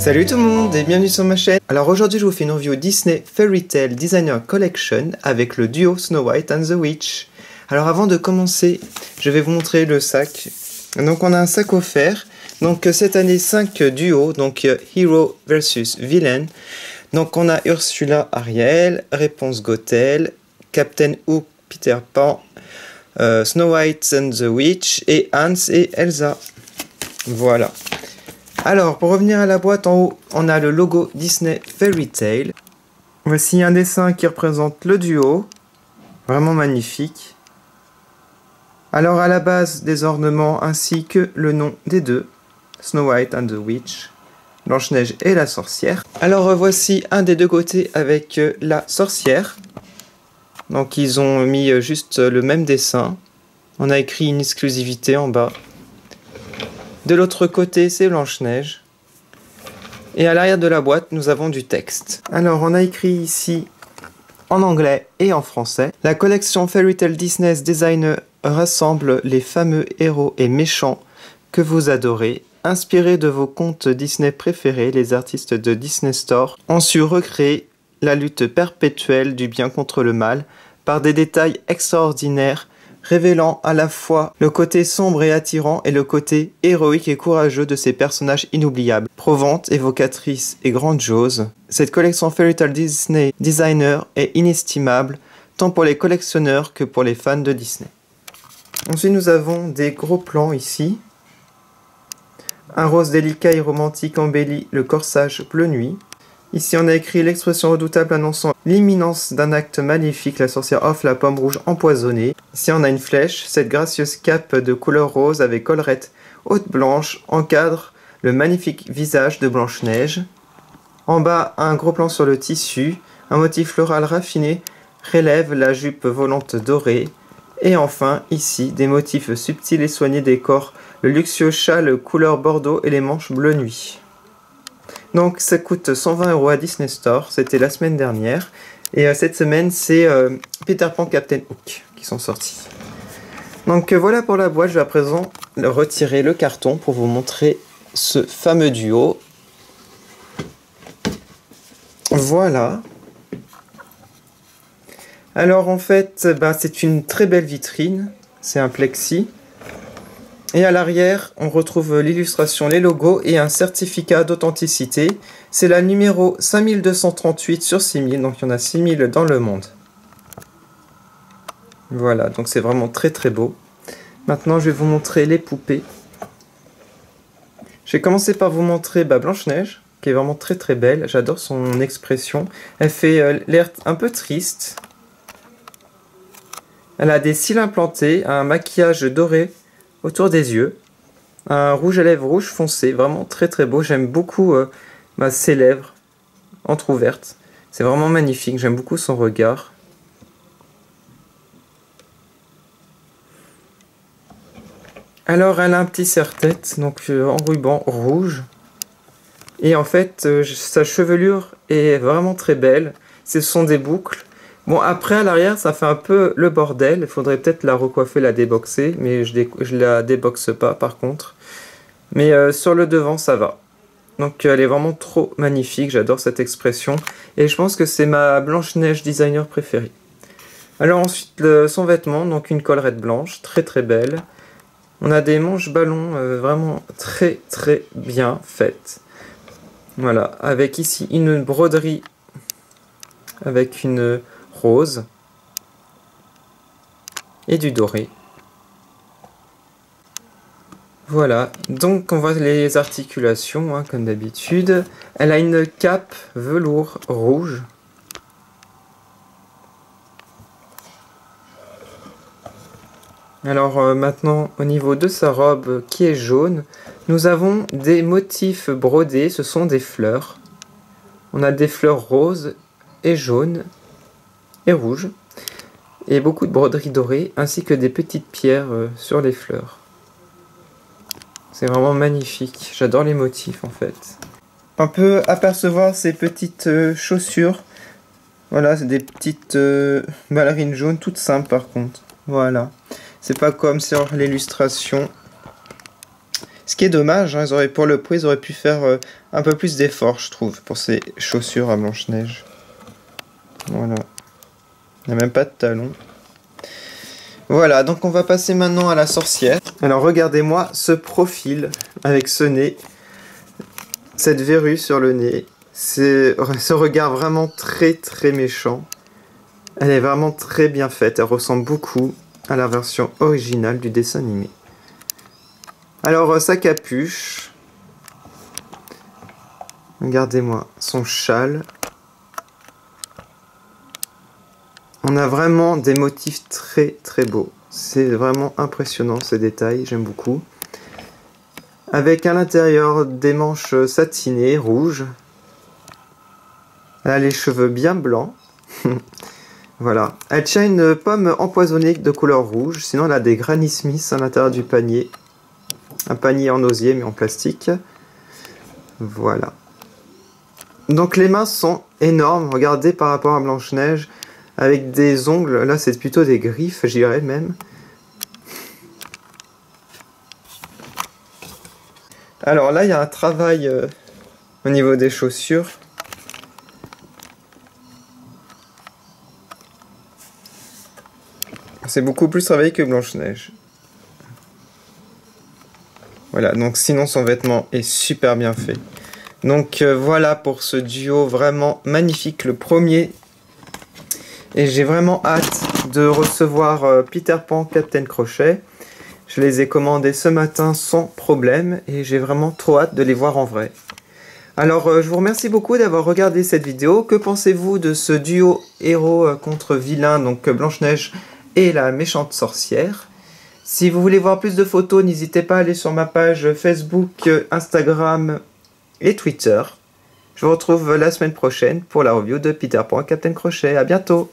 Salut tout le monde et bienvenue sur ma chaîne. Alors aujourd'hui je vous fais une review Disney Fairy Tale Designer Collection avec le duo Snow White and the Witch. Alors avant de commencer, je vais vous montrer le sac. Donc on a un sac offert. Donc cette année 5 duos, donc Hero versus Villain. Donc on a Ursula Ariel, Réponse Gothel, Captain Hook Peter Pan, Snow White and the Witch et Hans et Elsa. Voilà. Alors, pour revenir à la boîte, en haut, on a le logo Disney Fairy Tale. Voici un dessin qui représente le duo. Vraiment magnifique. Alors, à la base, des ornements ainsi que le nom des deux. Snow White and the Witch. Blanche-Neige et la sorcière. Alors, voici un des deux côtés avec la sorcière. Donc, ils ont mis juste le même dessin. On a écrit une exclusivité en bas. De l'autre côté, c'est Blanche-Neige. Et à l'arrière de la boîte, nous avons du texte. Alors, on a écrit ici, en anglais et en français. La collection Fairy Tale Disney's Designer rassemble les fameux héros et méchants que vous adorez. Inspirés de vos contes Disney préférés, les artistes de Disney Store ont su recréer la lutte perpétuelle du bien contre le mal par des détails extraordinaires révélant à la fois le côté sombre et attirant et le côté héroïque et courageux de ces personnages inoubliables. Provante, évocatrice et grandiose, cette collection Fairy Tale Disney Designer est inestimable, tant pour les collectionneurs que pour les fans de Disney. Ensuite, nous avons des gros plans ici. Un rose délicat et romantique embellit le corsage bleu nuit. Ici, on a écrit l'expression redoutable annonçant l'imminence d'un acte maléfique. La sorcière offre la pomme rouge empoisonnée. Ici, on a une flèche. Cette gracieuse cape de couleur rose avec collerette haute blanche encadre le magnifique visage de Blanche-Neige. En bas, un gros plan sur le tissu. Un motif floral raffiné relève la jupe volante dorée. Et enfin, ici, des motifs subtils et soignés décorent le luxueux châle couleur bordeaux et les manches bleu nuit. Donc ça coûte 120 € à Disney Store, c'était la semaine dernière. Et cette semaine, c'est Peter Pan, Captain Hook qui sont sortis. Donc voilà pour la boîte, je vais à présent retirer le carton pour vous montrer ce fameux duo. Voilà. Alors en fait, c'est une très belle vitrine, c'est un plexi. Et à l'arrière, on retrouve l'illustration, les logos et un certificat d'authenticité. C'est la numéro 5238 sur 6000, donc il y en a 6000 dans le monde. Voilà, donc c'est vraiment très très beau. Maintenant, je vais vous montrer les poupées. Je vais commencer par vous montrer Blanche-Neige, qui est vraiment très très belle. J'adore son expression. Elle fait l'air un peu triste. Elle a des cils implantés, un maquillage doré autour des yeux, un rouge à lèvres rouge foncé, vraiment très très beau. J'aime beaucoup ses lèvres entrouvertes, c'est vraiment magnifique, j'aime beaucoup son regard. Alors elle a un petit serre-tête, donc en ruban rouge, et en fait sa chevelure est vraiment très belle, ce sont des boucles. Bon, après, à l'arrière, ça fait un peu le bordel. Il faudrait peut-être la recoiffer, la déboxer. Mais je la déboxe pas, par contre. Mais sur le devant, ça va. Donc, elle est vraiment trop magnifique. J'adore cette expression. Et je pense que c'est ma Blanche-Neige designer préférée. Alors ensuite, son vêtement. Donc, une collerette blanche. Très, très belle. On a des manches ballons vraiment très, très bien faites. Voilà. Avec ici une broderie. Avec une rose et du doré. Voilà, donc on voit les articulations hein, comme d'habitude. Elle a une cape velours rouge. Alors maintenant au niveau de sa robe qui est jaune, nous avons des motifs brodés, ce sont des fleurs. On a des fleurs roses et jaunes et rouge, et beaucoup de broderies dorées, ainsi que des petites pierres sur les fleurs. C'est vraiment magnifique, j'adore les motifs en fait. On peut apercevoir ces petites chaussures, voilà, c'est des petites ballerines jaunes, toutes simples par contre, voilà. C'est pas comme sur l'illustration. Ce qui est dommage, hein, pour le prix, ils auraient pu faire un peu plus d'efforts, je trouve, pour ces chaussures à Blanche-Neige. Voilà. Il n'y a même pas de talons. Voilà, donc on va passer maintenant à la sorcière. Alors regardez-moi ce profil avec ce nez, cette verrue sur le nez, ce regard vraiment très très méchant. Elle est vraiment très bien faite, elle ressemble beaucoup à la version originale du dessin animé. Alors sa capuche, regardez-moi son châle. On a vraiment des motifs très très beaux. C'est vraiment impressionnant ces détails, j'aime beaucoup. Avec à l'intérieur des manches satinées, rouges. Elle a les cheveux bien blancs. Voilà. Elle tient une pomme empoisonnée de couleur rouge. Sinon elle a des Granny Smith à l'intérieur du panier. Un panier en osier mais en plastique. Voilà. Donc les mains sont énormes. Regardez par rapport à Blanche-Neige. Avec des ongles, là c'est plutôt des griffes, je dirais même. Alors là il y a un travail au niveau des chaussures. C'est beaucoup plus travaillé que Blanche-Neige. Voilà, donc sinon son vêtement est super bien fait. Donc voilà pour ce duo vraiment magnifique, le premier. Et j'ai vraiment hâte de recevoir Peter Pan, Captain Crochet. Je les ai commandés ce matin sans problème et j'ai vraiment trop hâte de les voir en vrai. Alors je vous remercie beaucoup d'avoir regardé cette vidéo. Que pensez-vous de ce duo héros contre vilain, donc Blanche-Neige et la méchante sorcière? Si vous voulez voir plus de photos, n'hésitez pas à aller sur ma page Facebook, Instagram et Twitter. Je vous retrouve la semaine prochaine pour la review de Peter Pan, Captain Crochet. À bientôt!